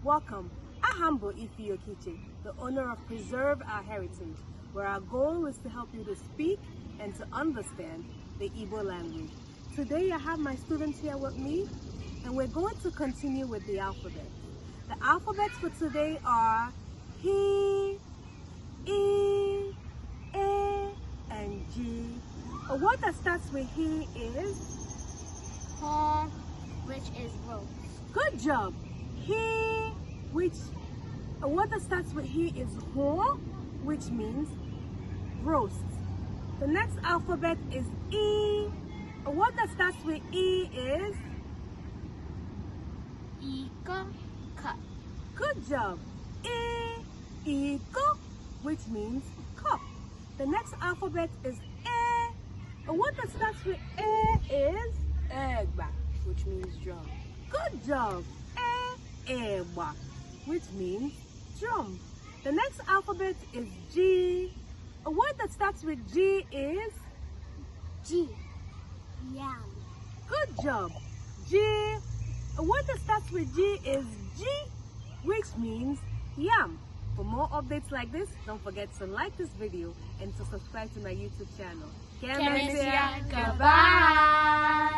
Welcome. Ahambo Ifio Kiche, the owner of Preserve Our Heritage, where our goal is to help you to speak and to understand the Igbo language. Today I have my students here with me, and we're going to continue with the alphabet. The alphabets for today are He, E, A, and G. A word that starts with He is Ho, which is rose. Good job. A word that starts with He is Ho, which means roast. The next alphabet is E. A word that starts with E is Iko, cup. Good job. Iko, which means cup. The next alphabet is E. A word that starts with E is Egba, which means drum. Good job. Ewa, which means drum. The next alphabet is G. A word that starts with G is G, yam. Good job. G. A word that starts with G is G, which means yam. For more updates like this, don't forget to like this video and to subscribe to my YouTube channel. Goodbye.